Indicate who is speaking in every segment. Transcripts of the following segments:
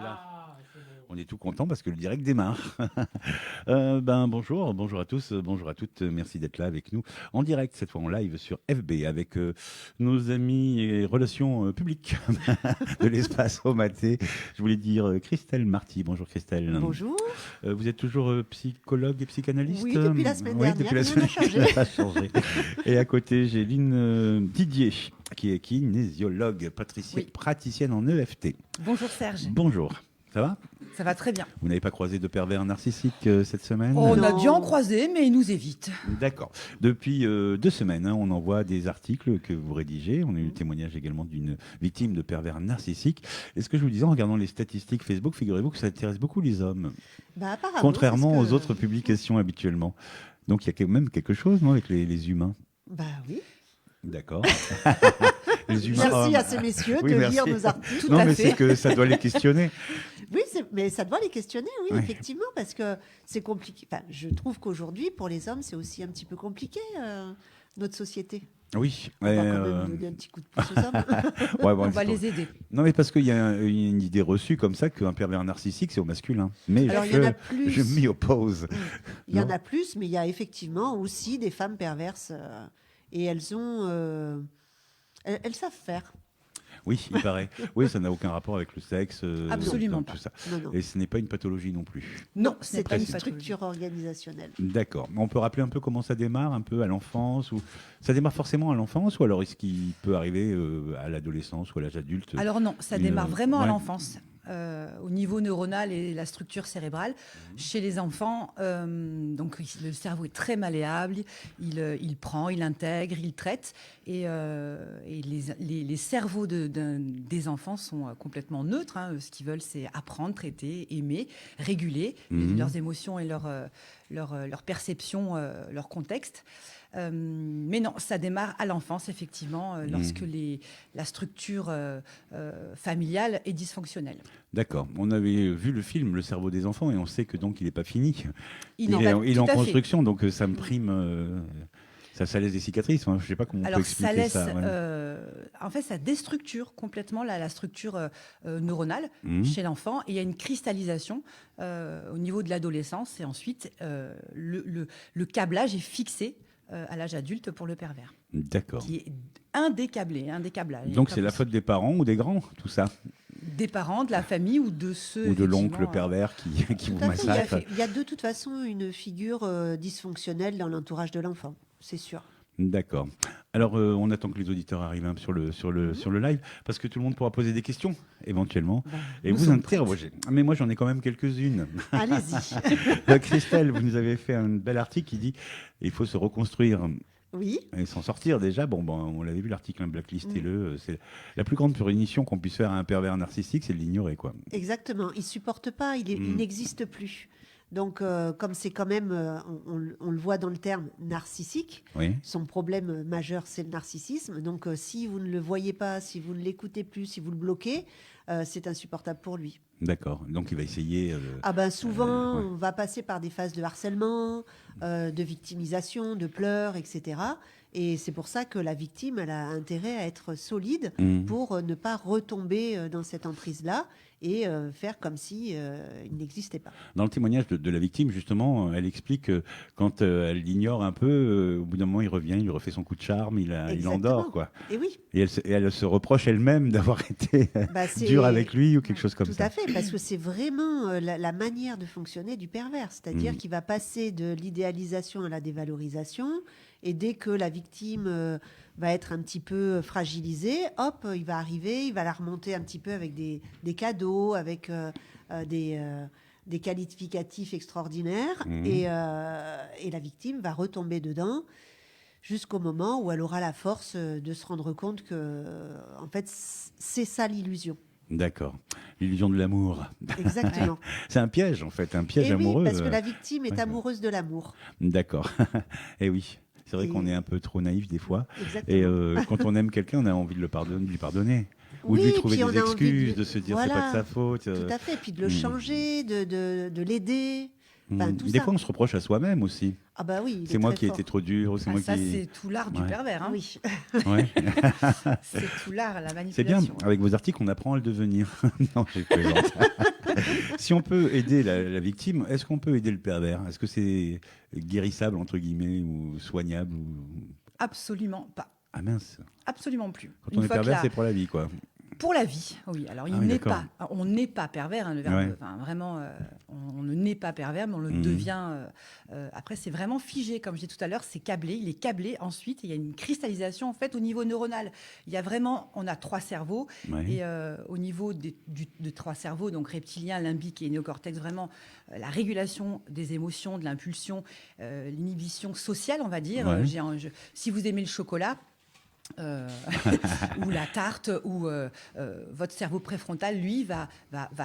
Speaker 1: Voilà.
Speaker 2: C'est beau.
Speaker 1: On est tout content parce que le direct démarre. Bonjour à tous, bonjour à toutes. Merci d'être là avec nous en direct, cette fois en live sur FB avec nos amis et relations publiques de l'espace au maté. Je voulais dire Christelle Marty. Bonjour Christelle.
Speaker 3: Bonjour.
Speaker 1: Vous êtes toujours psychologue et psychanalyste?
Speaker 3: Oui, depuis la semaine
Speaker 1: Oui,
Speaker 3: dernière,
Speaker 1: depuis la
Speaker 3: rien n'a changé.
Speaker 1: Ça n'a pas changé. Et à côté, j'ai Lynn Didier, qui est kinésiologue, praticienne en EFT.
Speaker 4: Bonjour Serge.
Speaker 1: Bonjour. Ça va?
Speaker 4: Ça va très bien.
Speaker 1: Vous n'avez pas croisé de pervers narcissiques cette semaine?
Speaker 4: On a
Speaker 3: Non.
Speaker 4: dû en croiser, mais il nous évite.
Speaker 1: D'accord. Depuis 2 semaines, on envoie des articles que vous rédigez. On a eu le témoignage également d'une victime de pervers narcissiques. Et ce que je vous disais, en regardant les statistiques Facebook, figurez-vous que ça intéresse beaucoup les hommes,
Speaker 3: Bah, apparemment,
Speaker 1: contrairement
Speaker 3: parce que-
Speaker 1: aux autres publications habituellement. Donc il y a quand même quelque chose, non, avec les humains.
Speaker 3: Bah oui.
Speaker 1: D'accord. Les humains.
Speaker 3: Merci à ces messieurs
Speaker 1: Oui,
Speaker 3: de
Speaker 1: merci.
Speaker 3: lire nos articles.
Speaker 4: Tout
Speaker 1: Non,
Speaker 4: à
Speaker 1: mais
Speaker 4: fait.
Speaker 1: c'est que ça doit les questionner.
Speaker 3: Oui, mais ça doit les questionner, oui,
Speaker 1: Ouais.
Speaker 3: effectivement, parce que c'est compliqué. Enfin, je trouve qu'aujourd'hui, pour les hommes, c'est aussi un petit peu compliqué, notre société.
Speaker 1: Oui.
Speaker 3: On va quand même donner un petit coup de pouce aux hommes.
Speaker 1: Ouais, bon,
Speaker 4: On va
Speaker 1: c'est-
Speaker 4: les aider.
Speaker 1: Non, mais parce qu'il y a une idée reçue comme ça qu'un pervers narcissique, c'est au masculin. Mais
Speaker 3: Alors, il y en a plus.
Speaker 1: je m'y oppose.
Speaker 3: Il y en
Speaker 1: Non.
Speaker 3: a plus, mais il y a effectivement aussi des femmes perverses. Et elles ont... elles savent faire.
Speaker 1: Oui, il paraît. Oui, ça n'a aucun rapport avec le sexe.
Speaker 4: Absolument
Speaker 1: tout
Speaker 4: pas.
Speaker 1: ça.
Speaker 3: Non, non.
Speaker 1: Et ce n'est pas une pathologie non plus.
Speaker 4: Non, ce n'est
Speaker 3: C'est
Speaker 4: pas
Speaker 3: une
Speaker 4: une pathologie.
Speaker 3: structure organisationnelle.
Speaker 1: D'accord. On peut rappeler un peu comment ça démarre, un peu à l'enfance ou ça démarre forcément à l'enfance ou alors est-ce qu'il peut arriver à l'adolescence ou à l'âge adulte?
Speaker 4: Alors non, ça
Speaker 1: Une-
Speaker 4: démarre vraiment à
Speaker 1: ouais.
Speaker 4: l'enfance. Au niveau neuronal et la structure cérébrale. Chez les enfants, donc le cerveau est très malléable, il prend, il intègre, il traite, et les cerveaux des enfants sont complètement neutres. Hein. Ce qu'ils veulent, c'est apprendre, traiter, aimer, réguler leurs émotions et leur perception, leur contexte. Mais non, ça démarre à l'enfance, effectivement, lorsque la structure familiale est dysfonctionnelle.
Speaker 1: D'accord. On avait vu le film Le cerveau des enfants et on sait que donc il n'est pas fini. Il
Speaker 4: en
Speaker 1: est,
Speaker 4: va
Speaker 1: il est en
Speaker 4: tout à fait.
Speaker 1: construction, donc ça me prime. Ça laisse des cicatrices. Hein. Je ne sais pas comment on peut
Speaker 4: Alors, ça
Speaker 1: expliquer
Speaker 4: laisse,
Speaker 1: ça. Ouais.
Speaker 4: en fait, ça déstructure complètement la structure neuronale
Speaker 1: Mhm.
Speaker 4: chez l'enfant. Et il y a une cristallisation au niveau de l'adolescence. Et ensuite, le câblage est fixé à l'âge adulte pour le pervers,
Speaker 1: D'accord.
Speaker 4: qui est indécablé, indécablable. Il
Speaker 1: Donc
Speaker 4: est
Speaker 1: c'est
Speaker 4: pas
Speaker 1: la
Speaker 4: possible.
Speaker 1: faute des parents ou des grands, tout ça?
Speaker 4: Des parents, de la famille ou de ceux
Speaker 1: Ou de l'oncle
Speaker 4: effectivement,
Speaker 1: pervers qui vous
Speaker 3: Tout à fait.
Speaker 1: massacre?
Speaker 3: Il y a de toute façon une figure dysfonctionnelle dans l'entourage de l'enfant, c'est sûr.
Speaker 1: D'accord. Alors, on attend que les auditeurs arrivent hein, sur le live, parce que tout le monde pourra poser des questions, éventuellement, et
Speaker 4: nous
Speaker 1: vous
Speaker 4: sommes
Speaker 1: interroger. Ah, mais moi, j'en ai quand même quelques-unes.
Speaker 3: Allez-y.
Speaker 1: Christelle, vous nous avez fait un bel article qui dit il faut se reconstruire
Speaker 3: Oui,
Speaker 1: et s'en sortir déjà. Bon, on l'avait vu l'article, hein, blacklistez-le. C'est la plus grande punition qu'on puisse faire à un pervers narcissique, c'est de l'ignorer, quoi.
Speaker 3: exactement. Il supporte pas, il n'existe plus. Donc, comme c'est quand même, on le voit dans le terme narcissique,
Speaker 1: Oui.
Speaker 3: son problème majeur, c'est le narcissisme. Donc, si vous ne le voyez pas, si vous ne l'écoutez plus, si vous le bloquez, c'est insupportable pour lui.
Speaker 1: D'accord. Donc, il va essayer.
Speaker 3: Ah ben souvent,
Speaker 1: ouais.
Speaker 3: on va passer par des phases de harcèlement, de victimisation, de pleurs, etc. Et c'est pour ça que la victime, elle a intérêt à être solide pour ne pas retomber dans cette emprise-là et faire comme si il n'existait pas.
Speaker 1: Dans le témoignage de la victime, justement, elle explique que quand elle l'ignore un peu, au bout d'un moment, il revient, il lui refait son coup de charme, il
Speaker 3: Exactement.
Speaker 1: endort, quoi.
Speaker 3: Et oui,
Speaker 1: Et elle se reproche elle-même d'avoir été
Speaker 3: bah, c'est
Speaker 1: dure avec lui ou quelque chose comme
Speaker 3: tout
Speaker 1: ça.
Speaker 3: à fait, parce que c'est vraiment la manière de fonctionner du pervers, c'est-à-dire qu'il va passer de l'idéalisation à la dévalorisation, et dès que la victime va être un petit peu fragilisée, hop, il va arriver, il va la remonter un petit peu avec des cadeaux, avec des qualificatifs extraordinaires, et la victime va retomber dedans jusqu'au moment où elle aura la force de se rendre compte que, en fait, c'est ça l'illusion.
Speaker 1: D'accord. L'illusion de l'amour.
Speaker 3: Exactement.
Speaker 1: C'est un piège, en fait, un piège
Speaker 3: Et oui,
Speaker 1: amoureux.
Speaker 3: parce que la victime est
Speaker 1: ouais.
Speaker 3: amoureuse de l'amour.
Speaker 1: D'accord. Et oui. C'est vrai
Speaker 3: Et-
Speaker 1: qu'on est un peu trop naïf des fois.
Speaker 3: Exactement.
Speaker 1: Et quand on aime quelqu'un, on a envie de de lui pardonner. Ou de
Speaker 3: Oui,
Speaker 1: lui trouver
Speaker 3: puis
Speaker 1: des
Speaker 3: on a envie
Speaker 1: excuses, de se dire c'est pas de sa faute.
Speaker 3: Tout à fait. Puis de le changer, de l'aider. Enfin, tout
Speaker 1: Des
Speaker 3: ça.
Speaker 1: fois, on se reproche à soi-même aussi.
Speaker 3: Ah bah oui. il
Speaker 1: C'est
Speaker 3: est
Speaker 1: moi
Speaker 3: très
Speaker 1: qui ai
Speaker 3: fort.
Speaker 1: été trop dur, ou c'est
Speaker 4: Ah,
Speaker 1: moi
Speaker 4: ça,
Speaker 1: qui.
Speaker 4: c'est tout l'art du
Speaker 1: Ouais.
Speaker 4: pervers. Hein.
Speaker 3: Oui.
Speaker 1: Ouais.
Speaker 4: C'est tout l'art, la
Speaker 1: C'est bien.
Speaker 4: manipulation.
Speaker 1: Avec vos articles, on apprend à le devenir. Non, je plaisante. Si on peut aider la victime, est-ce qu'on peut aider le pervers? Est-ce que c'est guérissable, entre guillemets, ou soignable
Speaker 4: Absolument pas.
Speaker 1: Ah mince.
Speaker 4: Absolument plus.
Speaker 1: Quand on est pervers, c'est pour la vie, quoi.
Speaker 4: Pour la vie, oui. Alors,
Speaker 1: Ah oui, d'accord.
Speaker 4: on n'est pas pervers, hein, le verbe,
Speaker 1: Ouais.
Speaker 4: enfin, vraiment, on ne naît pas pervers, mais on le
Speaker 1: Mhm.
Speaker 4: devient. Après, c'est vraiment figé, comme je disais tout à l'heure, c'est câblé, il est câblé. Ensuite, il y a une cristallisation en fait au niveau neuronal. Il y a vraiment, on a 3 cerveaux,
Speaker 1: Ouais.
Speaker 4: et au niveau de 3 cerveaux, donc reptilien, limbique et néocortex, vraiment la régulation des émotions, de l'impulsion, l'inhibition sociale, on va dire.
Speaker 1: Ouais.
Speaker 4: Si vous aimez le chocolat, ou la tarte, ou votre cerveau préfrontal, lui, va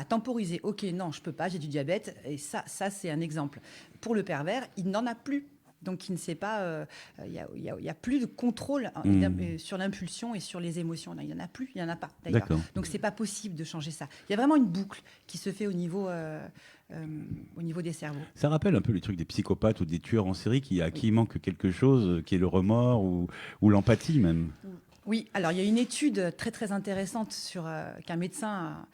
Speaker 4: temporiser. Ok, non, je peux pas, j'ai du diabète. Et ça c'est un exemple. Pour le pervers, il n'en a plus. Donc, il ne sait pas. Il y a plus de contrôle sur l'impulsion et sur les émotions. Il n'y en a plus, il n'y en a pas d'ailleurs.
Speaker 1: D'accord.
Speaker 4: Donc, c'est pas possible de changer ça. Il y a vraiment une boucle qui se fait au niveau des cerveaux.
Speaker 1: Ça rappelle un peu les trucs des psychopathes ou des tueurs en série à qui il manque quelque chose, qui est le remords ou l'empathie même.
Speaker 4: Oui, alors il y a une étude très très intéressante qu'un médecin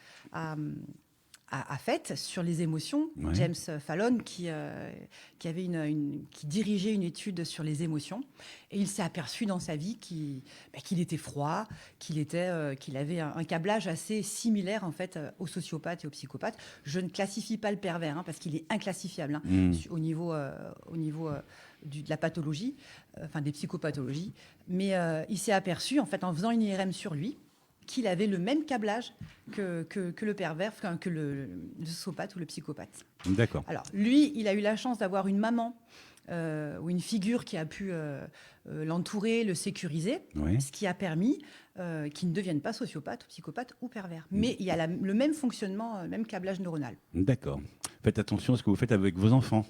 Speaker 4: a faite sur les émotions,
Speaker 1: Ouais.
Speaker 4: James Fallon, qui dirigeait une étude sur les émotions, et il s'est aperçu dans sa vie qu'il était froid, qu'il avait un câblage assez similaire en fait aux sociopathes et aux psychopathes. Je ne classifie pas le pervers parce qu'il est inclassifiable au niveau de la pathologie, enfin des psychopathologies, mais il s'est aperçu en fait en faisant une IRM sur lui qu'il avait le même câblage que le pervers, que le sociopathe ou le psychopathe.
Speaker 1: D'accord.
Speaker 4: Alors, lui, il a eu la chance d'avoir une maman ou une figure qui a pu l'entourer, le sécuriser,
Speaker 1: Ouais.
Speaker 4: ce qui a permis qu'il ne devienne pas sociopathe, ou psychopathe ou pervers. Mais il y a le même fonctionnement, le même câblage neuronal.
Speaker 1: D'accord. Faites attention à ce que vous faites avec vos enfants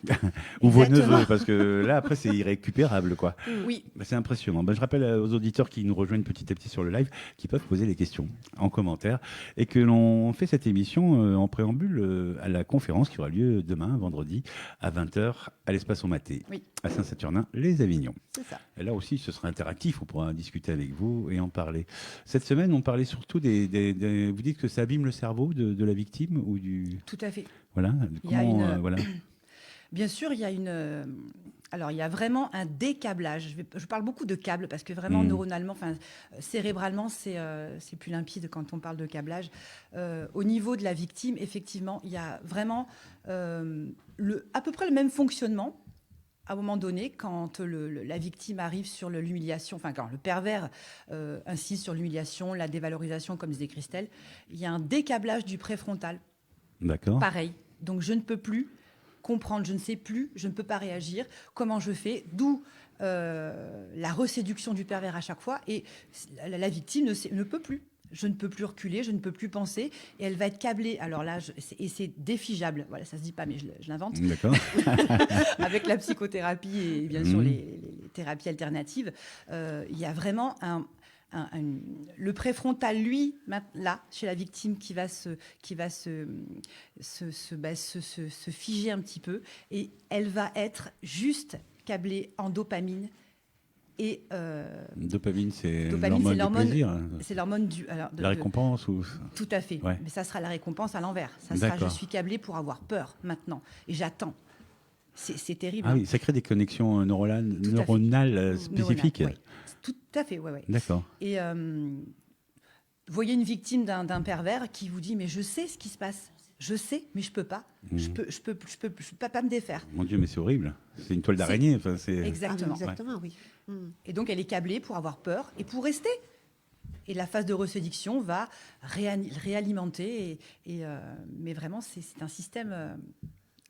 Speaker 1: ou vos
Speaker 4: Exactement.
Speaker 1: neveux, parce que là, après, c'est irrécupérable, quoi.
Speaker 4: Oui,
Speaker 1: Bah, c'est impressionnant. Bah, je rappelle aux auditeurs qui nous rejoignent petit à petit sur le live, qui peuvent poser des questions en commentaire, et que l'on fait cette émission en préambule à la conférence qui aura lieu demain, vendredi, à 20h, à l'Espace Omaté,
Speaker 4: Oui.
Speaker 1: à Saint-Saturnin, les Avignons.
Speaker 4: c'est ça.
Speaker 1: Et là aussi, ce sera interactif, on pourra discuter avec vous et en parler. Cette semaine, on parlait surtout vous dites que ça abîme le cerveau de la victime ou du...
Speaker 4: Tout à fait.
Speaker 1: Voilà.
Speaker 4: Il y a
Speaker 1: Voilà.
Speaker 4: Bien sûr, il y a alors, il y a vraiment un décablage. Je parle beaucoup de câbles parce que vraiment, neuronalement, cérébralement, c'est plus limpide quand on parle de câblage. Au niveau de la victime, effectivement, il y a vraiment à peu près le même fonctionnement. À un moment donné, quand la victime arrive sur l'humiliation, enfin quand le pervers insiste sur l'humiliation, la dévalorisation, comme disait Christelle, il y a un décablage du préfrontal.
Speaker 1: D'accord.
Speaker 4: Pareil. Donc je ne peux plus comprendre, je ne sais plus, je ne peux pas réagir. Comment je fais? D'où la reséduction du pervers à chaque fois. Et la victime ne peut plus. Je ne peux plus reculer, je ne peux plus penser, et elle va être câblée. Alors là, c'est défigeable. Voilà, ça se dit pas, mais je l'invente.
Speaker 1: D'accord.
Speaker 4: Avec la psychothérapie et bien sûr les thérapies alternatives, il y a vraiment le préfrontal, lui, là, chez la victime, qui va se figer un petit peu, et elle va être juste câblée en dopamine. Et
Speaker 1: Dopamine, c'est
Speaker 4: dopamine, c'est
Speaker 1: l'hormone du plaisir.
Speaker 4: c'est l'hormone
Speaker 1: La récompense ou...
Speaker 4: Tout à fait.
Speaker 1: Ouais.
Speaker 4: Mais ça sera la récompense à l'envers. Ça sera,
Speaker 1: D'accord.
Speaker 4: je suis câblée pour avoir peur maintenant, et j'attends. C'est terrible.
Speaker 1: Ah oui, ça crée des connexions neuronales
Speaker 4: Tout à fait.
Speaker 1: spécifiques.
Speaker 4: Neuronal, oui. Tout à fait, ouais.
Speaker 1: D'accord.
Speaker 4: Et vous voyez une victime d'un pervers qui vous dit, mais je sais ce qui se passe. Je sais, mais je peux pas. Je peux pas me défaire.
Speaker 1: Mon Dieu, mais c'est horrible. C'est une toile d'araignée. Enfin, c'est...
Speaker 4: Exactement.
Speaker 3: Exactement, oui.
Speaker 4: Et donc, elle est câblée pour avoir peur et pour rester. Et la phase de reséduction va réalimenter. Mais vraiment, c'est un système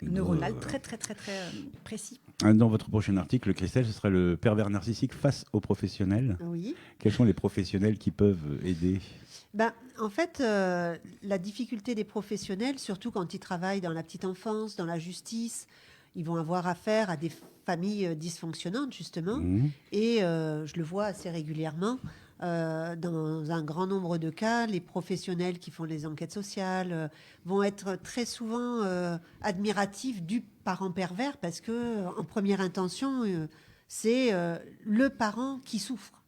Speaker 4: neuronal très, très, très, très précis.
Speaker 1: Dans votre prochain article, Christelle, ce sera le pervers narcissique face aux professionnels.
Speaker 3: Oui.
Speaker 1: Quels sont les professionnels qui peuvent aider?
Speaker 3: En fait, la difficulté des professionnels, surtout quand ils travaillent dans la petite enfance, dans la justice, ils vont avoir affaire à des familles dysfonctionnantes, justement. Et je le vois assez régulièrement. Dans un grand nombre de cas, les professionnels qui font les enquêtes sociales vont être très souvent admiratifs du parent pervers parce que, en première intention, c'est le parent qui souffre.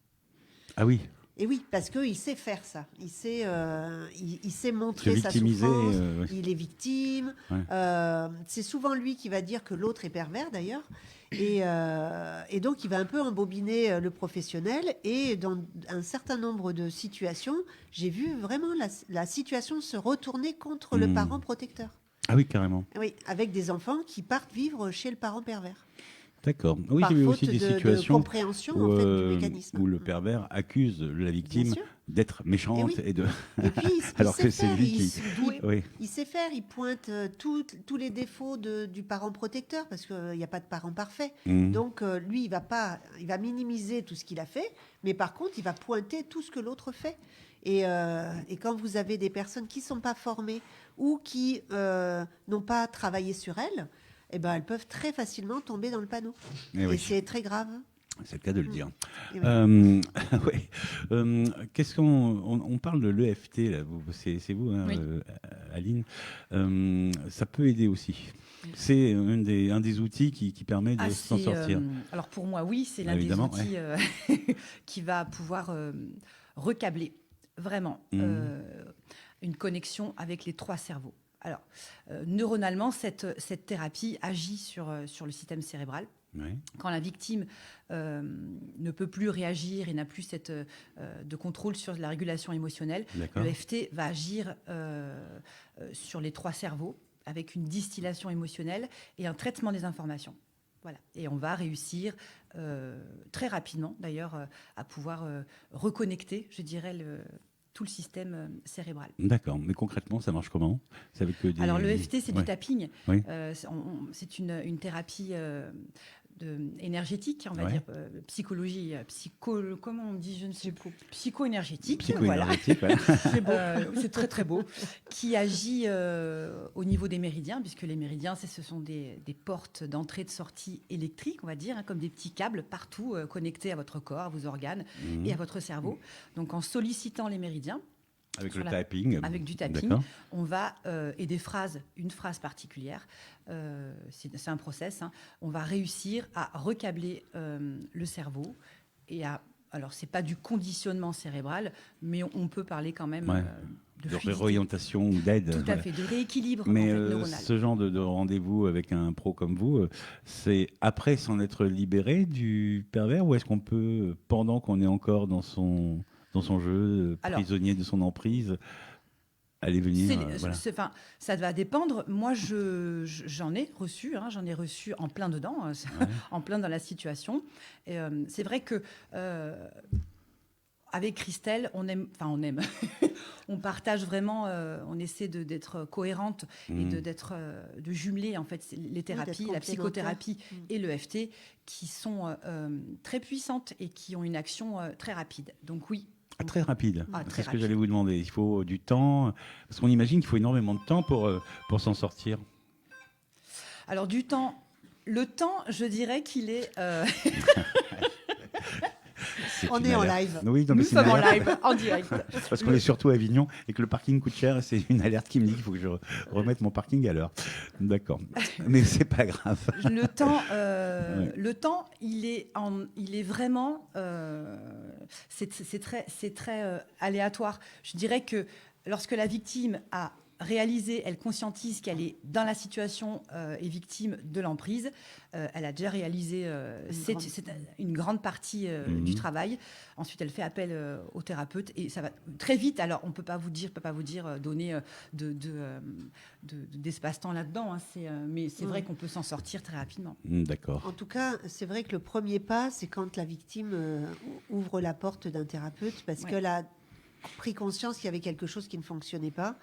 Speaker 1: Ah oui.
Speaker 3: Et oui, parce qu'il sait faire ça. Il sait
Speaker 1: Se
Speaker 3: montrer sa
Speaker 1: victimiser.
Speaker 3: souffrance.
Speaker 1: Ouais.
Speaker 3: Il est victime.
Speaker 1: Ouais.
Speaker 3: C'est souvent lui qui va dire que l'autre est pervers, d'ailleurs. Et donc, il va un peu embobiner le professionnel. Et dans un certain nombre de situations, j'ai vu vraiment la situation se retourner contre le parent protecteur.
Speaker 1: Ah oui, carrément.
Speaker 3: Oui, avec des enfants qui partent vivre chez le parent pervers.
Speaker 1: D'accord. Oui,
Speaker 3: Par
Speaker 1: j'ai vu
Speaker 3: faute
Speaker 1: aussi des
Speaker 3: de
Speaker 1: situations
Speaker 3: compréhension
Speaker 1: où,
Speaker 3: en fait, du mécanisme.
Speaker 1: où le pervers accuse la victime
Speaker 3: sûr.
Speaker 1: d'être méchante
Speaker 3: Eh oui.
Speaker 1: et de.
Speaker 3: Et puis, il
Speaker 1: Alors
Speaker 3: sait
Speaker 1: que c'est
Speaker 3: faire,
Speaker 1: lui
Speaker 3: il
Speaker 1: qui.
Speaker 3: se doué.
Speaker 1: Oui.
Speaker 3: Il sait faire, il pointe tous les défauts du parent protecteur, parce qu'il n'y a pas de parent parfait.
Speaker 1: Mhm.
Speaker 3: Donc, lui, il va minimiser tout ce qu'il a fait, mais par contre, il va pointer tout ce que l'autre fait. Et quand vous avez des personnes qui ne sont pas formées ou qui n'ont pas travaillé sur elles, eh ben, elles peuvent très facilement tomber dans le panneau.
Speaker 1: Eh
Speaker 3: Et
Speaker 1: oui.
Speaker 3: c'est très grave.
Speaker 1: C'est le cas de le dire.
Speaker 3: Et oui.
Speaker 1: Ouais. Qu'est-ce on parle de l'EFT là. C'est vous, hein,
Speaker 4: Oui.
Speaker 1: Aline. Ça peut aider aussi. C'est un des outils qui permet de s'en sortir.
Speaker 4: Alors pour moi, oui, c'est l'un des
Speaker 1: Évidemment,
Speaker 4: outils qui va pouvoir recabler vraiment une connexion avec les 3 cerveaux. Alors, neuronalement, cette thérapie agit sur le système cérébral.
Speaker 1: Ouais.
Speaker 4: Quand la victime ne peut plus réagir et n'a plus de contrôle sur la régulation émotionnelle,
Speaker 1: D'accord.
Speaker 4: le FT va agir sur les 3 cerveaux avec une distillation émotionnelle et un traitement des informations. Voilà. Et on va réussir très rapidement, d'ailleurs, à pouvoir reconnecter, je dirais, tout le système cérébral.
Speaker 1: D'accord. Mais concrètement, ça marche comment? C'est avec des...
Speaker 4: Alors, le FT, c'est
Speaker 1: Ouais.
Speaker 4: du tapping.
Speaker 1: Oui.
Speaker 4: C'est une thérapie énergétique, on va
Speaker 1: Ouais.
Speaker 4: dire, psychologie, comment on dit, je ne sais plus, psycho-énergétique.
Speaker 1: Psycho-énergétique,
Speaker 4: voilà.
Speaker 1: ouais.
Speaker 4: C'est très très beau, qui agit au niveau des méridiens, puisque les méridiens, ce sont des portes d'entrée et de sortie électriques, on va dire, hein, comme des petits câbles partout connectés à votre corps, à vos organes et à votre cerveau. Donc en sollicitant les méridiens,
Speaker 1: Avec
Speaker 4: sur
Speaker 1: le
Speaker 4: la-
Speaker 1: tapping.
Speaker 4: avec du tapping,
Speaker 1: D'accord.
Speaker 4: on va, et une phrase particulière, c'est un process, hein, on va réussir à recabler le cerveau et alors c'est pas du conditionnement cérébral, mais on peut parler quand même
Speaker 1: Ouais.
Speaker 4: de
Speaker 1: De
Speaker 4: fluidité.
Speaker 1: réorientation ou d'aide.
Speaker 4: Tout à
Speaker 1: Voilà.
Speaker 4: fait, de rééquilibre
Speaker 1: Mais
Speaker 4: en fait, neuronal.
Speaker 1: ce genre de rendez-vous avec un pro comme vous, c'est après s'en être libéré du pervers ou est-ce qu'on peut, pendant qu'on est encore dans son jeu,
Speaker 4: Alors,
Speaker 1: prisonnier de son emprise, aller venir voilà.
Speaker 4: Enfin, ça va dépendre. Moi, j'en ai reçu, hein, en plein dedans,
Speaker 1: Ouais.
Speaker 4: en plein dans la situation. Et, c'est vrai que avec Christelle, on aime, on partage vraiment, on essaie d'être cohérente et de jumeler en fait les thérapies, la psychothérapie et le FT, qui sont très puissantes et qui ont une action très rapide. Donc oui.
Speaker 1: Ah, très rapide.
Speaker 4: Ah,
Speaker 1: C'est
Speaker 4: très
Speaker 1: ce que
Speaker 4: rapide.
Speaker 1: j'allais vous demander. Il faut du temps, parce qu'on imagine qu'il faut énormément de temps pour s'en sortir.
Speaker 4: Alors du temps, le temps, je dirais qu'il est.
Speaker 1: C'est
Speaker 3: On
Speaker 1: une
Speaker 3: est en
Speaker 1: alerte.
Speaker 3: live.
Speaker 1: Oui, non, mais
Speaker 4: Nous
Speaker 1: c'est une
Speaker 4: sommes en
Speaker 1: alerte.
Speaker 4: live, en direct.
Speaker 1: Parce qu'on est surtout à Avignon et que le parking coûte cher et c'est une alerte qui me dit qu'il faut que je remette mon parking à l'heure. D'accord. Mais c'est pas grave.
Speaker 4: Le temps,
Speaker 1: Ouais.
Speaker 4: le temps, il est vraiment, c'est très aléatoire. Je dirais que lorsque la victime a réalisé, elle conscientise qu'elle est dans la situation et victime de l'emprise, elle a déjà réalisé c'est une grande partie du travail. Ensuite, elle fait appel au thérapeute et ça va très vite. Alors, on peut pas vous dire, donner d'espace-temps là-dedans, hein, mais c'est vrai qu'on peut s'en sortir très rapidement.
Speaker 1: D'accord.
Speaker 3: En tout cas, c'est vrai que le premier pas, c'est quand la victime ouvre la porte d'un thérapeute parce
Speaker 4: Ouais.
Speaker 3: qu'elle a pris conscience qu'il y avait quelque chose qui ne fonctionnait pas.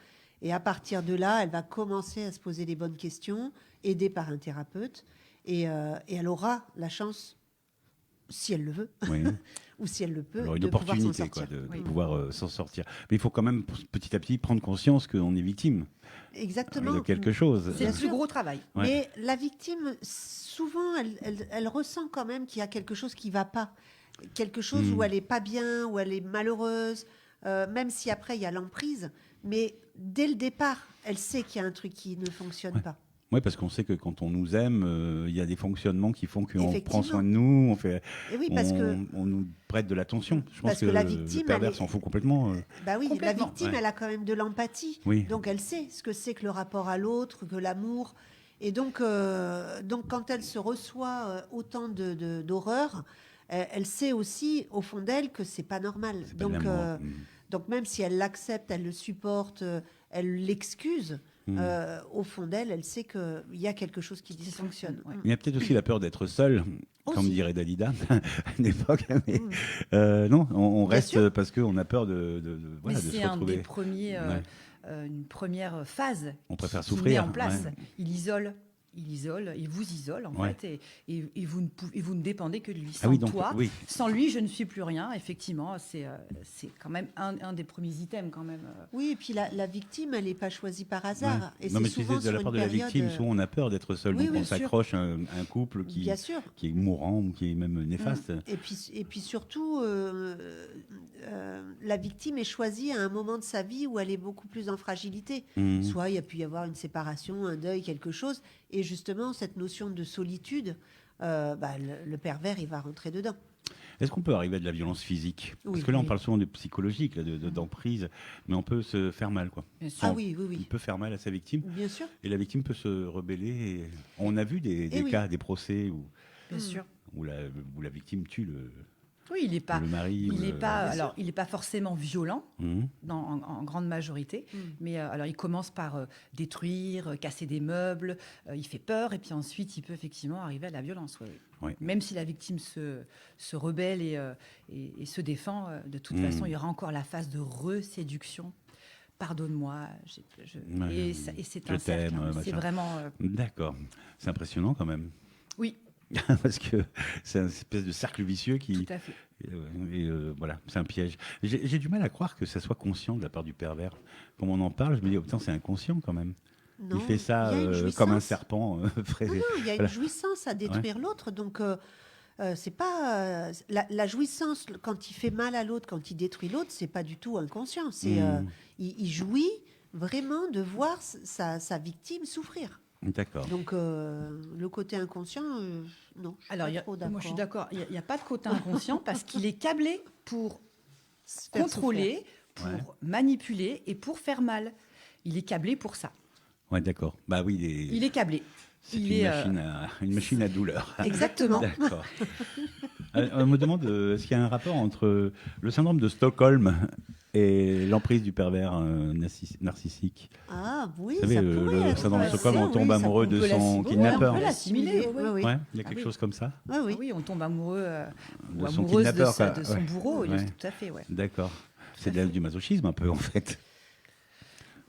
Speaker 3: Et à partir de là, elle va commencer à se poser les bonnes questions, aidée par un thérapeute. Et elle aura la chance, si elle le veut,
Speaker 1: Oui.
Speaker 3: ou si elle le peut,
Speaker 1: Alors, une
Speaker 3: de pouvoir s'en
Speaker 1: opportunité
Speaker 3: sortir.
Speaker 1: quoi, de
Speaker 4: Oui.
Speaker 1: pouvoir s'en sortir. Mais il faut quand même petit à petit prendre conscience qu'on est victime
Speaker 3: Exactement.
Speaker 1: de quelque chose.
Speaker 4: C'est le
Speaker 3: Bien
Speaker 4: plus
Speaker 3: sûr.
Speaker 4: gros travail.
Speaker 1: Ouais.
Speaker 3: Mais la victime, souvent, elle ressent quand même qu'il y a quelque chose qui ne va pas. Quelque chose où elle n'est pas bien, où elle est malheureuse, même si après, il y a l'emprise. Mais dès le départ, elle sait qu'il y a un truc qui ne fonctionne
Speaker 1: Ouais.
Speaker 3: pas.
Speaker 1: Oui, parce qu'on sait que quand on nous aime, il y a des fonctionnements qui font qu'on
Speaker 3: Effectivement.
Speaker 1: prend soin de nous,
Speaker 3: Et oui, parce que
Speaker 1: on nous prête de l'attention. Je pense
Speaker 3: Parce que la victime,
Speaker 1: le pervers
Speaker 3: elle est-
Speaker 1: s'en fout complètement.
Speaker 3: bah oui, la
Speaker 4: Complètement.
Speaker 3: victime,
Speaker 1: Ouais.
Speaker 3: elle a quand même de l'empathie.
Speaker 1: Oui.
Speaker 3: Donc elle sait ce que c'est que le rapport à l'autre, que l'amour. Et donc quand elle se reçoit autant d'horreur, elle sait aussi au fond d'elle que c'est pas normal.
Speaker 1: C'est pas de l'amour.
Speaker 3: Donc même si elle l'accepte, elle le supporte, elle l'excuse, au fond d'elle, elle sait qu'il y a quelque chose qui dysfonctionne.
Speaker 4: Ouais.
Speaker 1: Il y a peut-être aussi la peur d'être seul, comme
Speaker 3: Aussi.
Speaker 1: dirait Dalida à une époque. Mais, non, on
Speaker 3: Bien
Speaker 1: reste
Speaker 3: sûr.
Speaker 1: parce qu'on a peur
Speaker 4: Mais
Speaker 1: de
Speaker 4: c'est
Speaker 1: se
Speaker 4: un
Speaker 1: retrouver.
Speaker 4: des premiers,
Speaker 1: Ouais.
Speaker 4: une première phase
Speaker 1: On préfère
Speaker 4: qu'il met
Speaker 1: souffrir,
Speaker 4: en place.
Speaker 1: ouais.
Speaker 4: Il vous isole en
Speaker 1: Ouais.
Speaker 4: fait, et vous ne dépendez que de lui. Sans
Speaker 1: Ah oui, donc
Speaker 4: toi,
Speaker 1: oui.
Speaker 4: sans lui, je ne suis plus rien. Effectivement, c'est quand même un des premiers items quand même.
Speaker 3: Oui, et puis la victime, elle n'est pas choisie par hasard.
Speaker 1: Ouais.
Speaker 3: Et
Speaker 1: Non,
Speaker 3: c'est
Speaker 1: mais tu
Speaker 3: souvent
Speaker 1: sais, de la
Speaker 3: sur
Speaker 1: part
Speaker 3: une
Speaker 1: de la
Speaker 3: période,
Speaker 1: victime, souvent on a peur d'être seul,
Speaker 3: Oui,
Speaker 1: donc
Speaker 3: oui,
Speaker 1: on
Speaker 3: sûr.
Speaker 1: s'accroche à un couple
Speaker 3: Bien sûr.
Speaker 1: qui est mourant ou qui est même néfaste.
Speaker 3: Et puis surtout, la victime est choisie à un moment de sa vie où elle est beaucoup plus en fragilité.
Speaker 1: Mhm.
Speaker 3: Soit il y a pu y avoir une séparation, un deuil, quelque chose. Et justement, cette notion de solitude, le pervers, il va rentrer dedans.
Speaker 1: Est-ce qu'on peut arriver à de la violence physique? Parce
Speaker 3: Oui,
Speaker 1: que là, on
Speaker 3: oui.
Speaker 1: parle souvent de psychologique, là, d'emprise, mais on peut se faire mal, quoi.
Speaker 4: Bien sûr.
Speaker 3: Ah
Speaker 1: On-
Speaker 3: oui, oui,
Speaker 1: Il
Speaker 3: oui.
Speaker 1: peut faire mal à sa victime,
Speaker 3: Bien sûr.
Speaker 1: et la victime peut se rebeller. On a vu des
Speaker 3: Eh oui.
Speaker 1: cas, des procès
Speaker 4: Bien sûr.
Speaker 1: où la victime tue
Speaker 4: Oui, il n'est pas.
Speaker 1: le mari.
Speaker 4: Il
Speaker 1: ou
Speaker 4: n'est
Speaker 1: le-
Speaker 4: pas.
Speaker 3: Bien sûr.
Speaker 4: Alors, il n'est pas forcément violent.
Speaker 1: Mhm.
Speaker 4: En grande majorité.
Speaker 3: Mm.
Speaker 4: Mais alors, il commence par détruire, casser des meubles, il fait peur, et puis ensuite, il peut effectivement arriver à la violence. Oui, oui.
Speaker 1: Ouais.
Speaker 4: Même si la victime se rebelle et se défend, de toute
Speaker 1: Mm.
Speaker 4: façon, il y aura encore la phase de reséduction. Pardonne-moi.
Speaker 1: Ouais,
Speaker 4: Et c'est
Speaker 1: je
Speaker 4: un cercle.
Speaker 1: t'aime,
Speaker 4: Hein, c'est
Speaker 1: machin.
Speaker 4: vraiment.
Speaker 1: D'accord. C'est impressionnant quand même.
Speaker 4: Oui,
Speaker 1: Parce que c'est une espèce de cercle vicieux qui.
Speaker 4: tout à fait.
Speaker 1: Voilà, c'est un piège. J'ai du mal à croire que ça soit conscient de la part du pervers. Comme on en parle, je me dis, oh putain, c'est inconscient quand même.
Speaker 3: Non,
Speaker 1: Il fait ça
Speaker 3: il y a une
Speaker 1: comme un
Speaker 3: jouissance.
Speaker 1: serpent. Frais.
Speaker 3: Non, il y a une
Speaker 1: Voilà.
Speaker 3: jouissance à détruire l'autre. Donc, c'est pas. La jouissance, quand il fait mal à l'autre, quand il détruit l'autre, c'est pas du tout inconscient. C'est, il jouit vraiment de voir sa victime souffrir.
Speaker 1: D'accord.
Speaker 3: Donc, le côté inconscient, non. Je suis
Speaker 4: Alors,
Speaker 3: pas trop
Speaker 4: moi, je suis
Speaker 3: d'accord.
Speaker 4: d'accord. Il n'y a pas de côté inconscient parce qu'il est câblé pour
Speaker 3: Se faire
Speaker 4: contrôler, pour
Speaker 1: Ouais.
Speaker 4: manipuler et pour faire mal. Il est câblé pour ça.
Speaker 1: Ouais, d'accord. Bah oui,
Speaker 4: Il est câblé.
Speaker 1: c'est
Speaker 4: il
Speaker 1: une,
Speaker 4: est,
Speaker 1: une machine à douleur.
Speaker 4: Exactement.
Speaker 1: D'accord. On me demande, est-ce qu'il y a un rapport entre le syndrome de Stockholm et l'emprise du pervers narcissique?
Speaker 3: Ah oui,
Speaker 1: Vous savez,
Speaker 3: ça
Speaker 1: le
Speaker 3: pourrait être
Speaker 1: syndrome de
Speaker 3: passé,
Speaker 1: Stockholm, on
Speaker 3: oui,
Speaker 1: tombe
Speaker 3: ça
Speaker 1: amoureux de
Speaker 4: peut
Speaker 1: son
Speaker 4: l'assimiler.
Speaker 1: kidnappeur.
Speaker 4: On peut l'assimiler, oui, oui.
Speaker 1: Ouais, il y a
Speaker 4: Ah
Speaker 1: quelque
Speaker 4: oui.
Speaker 1: chose comme ça.
Speaker 3: Oui, oui.
Speaker 4: Ah oui, on tombe amoureux
Speaker 1: De
Speaker 4: ou
Speaker 1: son
Speaker 4: amoureuse
Speaker 1: kidnappeur, quoi.
Speaker 4: de son
Speaker 1: Ouais.
Speaker 4: bourreau.
Speaker 1: Ouais.
Speaker 4: Tout à fait, ouais.
Speaker 1: D'accord.
Speaker 4: Tout
Speaker 1: C'est
Speaker 4: à fait.
Speaker 1: du masochisme un peu en fait.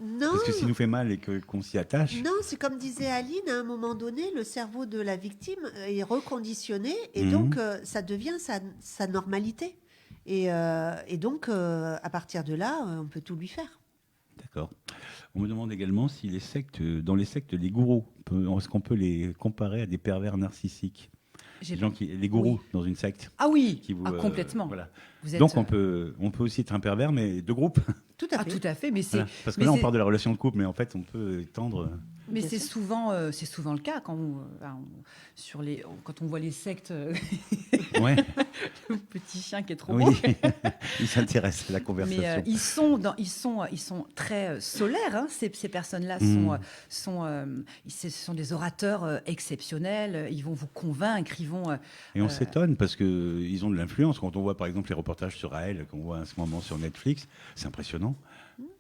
Speaker 3: Non,
Speaker 1: Parce que s'il nous fait mal et qu'on s'y attache.
Speaker 3: non, c'est comme disait Aline, à un moment donné, le cerveau de la victime est reconditionné et
Speaker 1: Mhm.
Speaker 3: donc ça devient sa normalité. Et donc, à partir de là, on peut tout lui faire.
Speaker 1: D'accord. On me demande également si les sectes, dans les sectes, les gourous, est-ce qu'on peut les comparer à des pervers narcissiques?
Speaker 4: J'ai-
Speaker 1: Les gourous
Speaker 4: Oui.
Speaker 1: dans une secte.
Speaker 4: Ah oui,
Speaker 1: Qui vous,
Speaker 4: complètement.
Speaker 1: voilà.
Speaker 4: Vous êtes,
Speaker 1: Donc on peut aussi être un pervers, mais de groupe.
Speaker 3: Tout à
Speaker 4: Ah,
Speaker 3: fait.
Speaker 4: tout à fait, mais c'est
Speaker 1: Voilà. Parce que
Speaker 4: mais
Speaker 1: là, on
Speaker 4: c'est-
Speaker 1: parle de la relation de couple, mais en fait, on peut étendre.
Speaker 4: mais
Speaker 3: Bien
Speaker 4: c'est
Speaker 3: sûr.
Speaker 4: souvent le cas quand quand on voit les sectes,
Speaker 1: Ouais.
Speaker 4: le petit chien qui est trop
Speaker 1: Oui.
Speaker 4: beau.
Speaker 1: Ils s'intéressent à la
Speaker 4: Mais
Speaker 1: conversation.
Speaker 4: ils sont très solaires. Hein, ces personnes-là
Speaker 1: Mm.
Speaker 4: ce sont des orateurs exceptionnels. Ils vont vous convaincre. Ils vont.
Speaker 1: Et on s'étonne parce qu'ils ont de l'influence. Quand on voit par exemple les reportages sur Raël, qu'on voit en ce moment sur Netflix, c'est impressionnant.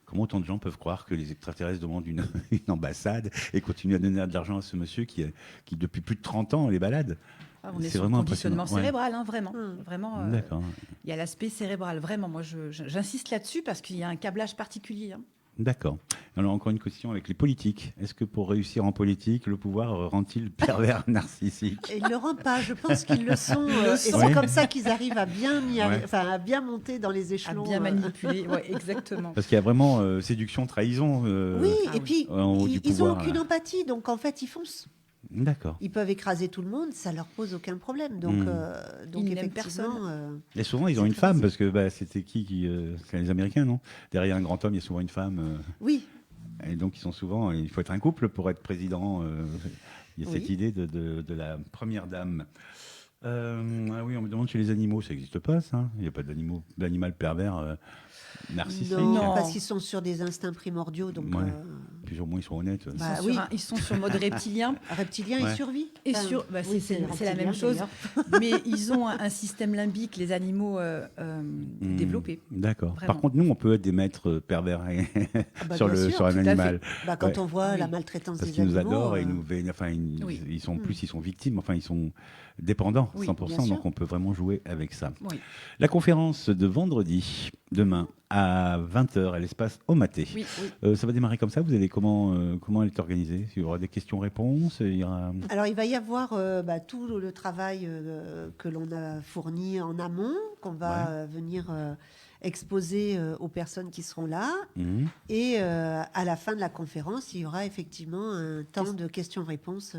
Speaker 1: Comment autant de gens peuvent croire que les extraterrestres demandent une, une ambassade et continuent à donner de l'argent à ce monsieur qui depuis plus de 30 ans, les balade?
Speaker 4: On est
Speaker 1: C'est
Speaker 4: sur le
Speaker 1: vraiment
Speaker 4: conditionnement
Speaker 1: impressionnant. Ouais.
Speaker 4: cérébral, hein, vraiment. Vraiment,
Speaker 1: D'accord.
Speaker 4: il y a l'aspect cérébral, vraiment. Moi, j'insiste là-dessus parce qu'il y a un câblage particulier. Hein.
Speaker 1: D'accord. Alors encore une question avec les politiques. Est-ce que pour réussir en politique, le pouvoir rend-il pervers narcissique?
Speaker 3: Et ils ne le rendent pas. Je pense qu'ils le sont. Et
Speaker 1: sont.
Speaker 3: c'est
Speaker 1: Oui.
Speaker 3: comme ça qu'ils arrivent à
Speaker 1: Ouais.
Speaker 3: à bien monter dans les
Speaker 4: À
Speaker 3: échelons.
Speaker 4: bien manipuler, ouais, exactement.
Speaker 1: Parce qu'il y a vraiment séduction, trahison.
Speaker 3: Oui,
Speaker 4: Ah
Speaker 3: et
Speaker 4: oui.
Speaker 3: puis
Speaker 1: En haut du
Speaker 3: ils n'ont
Speaker 1: pouvoir,
Speaker 3: aucune
Speaker 1: là.
Speaker 3: empathie. Donc, en fait, ils foncent.
Speaker 1: D'accord.
Speaker 3: Ils peuvent écraser tout le monde, ça leur pose aucun problème. Donc, donc
Speaker 4: Ils n'aiment
Speaker 3: effectivement,
Speaker 1: Et souvent, ils ont
Speaker 3: C'est
Speaker 1: une
Speaker 3: très
Speaker 1: femme,
Speaker 3: facile.
Speaker 1: parce que c'était qui c'est les Américains, non? Derrière un grand homme, il y a souvent une femme.
Speaker 3: oui.
Speaker 1: Et donc, ils sont souvent. Il faut être un couple pour être président. Il y a cette
Speaker 3: Oui.
Speaker 1: idée de la première dame. Ah oui, on me demande chez les animaux, ça n'existe pas, ça. Il n'y a pas d'animal pervers narcissique.
Speaker 3: Non,
Speaker 4: Non.
Speaker 3: parce qu'ils sont sur des instincts primordiaux, donc
Speaker 1: Ouais. Puis au moins, ils sont honnêtes.
Speaker 3: Bah,
Speaker 4: Ils sont
Speaker 3: oui.
Speaker 4: ils sont sur mode reptilien.
Speaker 3: reptilien
Speaker 1: Ouais.
Speaker 3: et survie.
Speaker 4: Et
Speaker 3: Enfin,
Speaker 4: sur,
Speaker 3: oui,
Speaker 4: c'est la
Speaker 3: reptilien,
Speaker 4: même chose,
Speaker 3: d'ailleurs.
Speaker 4: mais ils ont un système limbique, les animaux
Speaker 1: Hmm,
Speaker 4: développés.
Speaker 1: D'accord.
Speaker 4: Vraiment.
Speaker 1: Par contre, nous, on peut être des maîtres pervers
Speaker 3: Ah bah,
Speaker 1: sur,
Speaker 3: bien sûr,
Speaker 1: sur un
Speaker 4: tout à fait.
Speaker 1: animal.
Speaker 3: Bah, quand
Speaker 1: Ouais.
Speaker 3: on voit
Speaker 4: Oui.
Speaker 3: la maltraitance
Speaker 1: Parce
Speaker 3: des
Speaker 1: qu'ils nous
Speaker 3: animaux,
Speaker 1: adorent et
Speaker 4: Oui.
Speaker 1: ils sont
Speaker 3: Hmm.
Speaker 1: plus, ils sont victimes, enfin, ils sont dépendants,
Speaker 4: Oui,
Speaker 1: 100%,
Speaker 3: bien sûr.
Speaker 1: donc on peut vraiment jouer avec ça.
Speaker 4: Oui,
Speaker 1: La conférence de vendredi, demain, à 20h, à l'espace Omaté.
Speaker 4: oui, oui.
Speaker 1: Ça va démarrer comme ça. Vous allez comment elle est organisée? Il y aura des questions-réponses. Il y aura...
Speaker 3: Alors, il va y avoir tout le travail que l'on a fourni en amont, qu'on va venir exposer aux personnes qui seront là.
Speaker 1: Mhm.
Speaker 3: Et à la fin de la conférence, il y aura effectivement un temps de questions-réponses,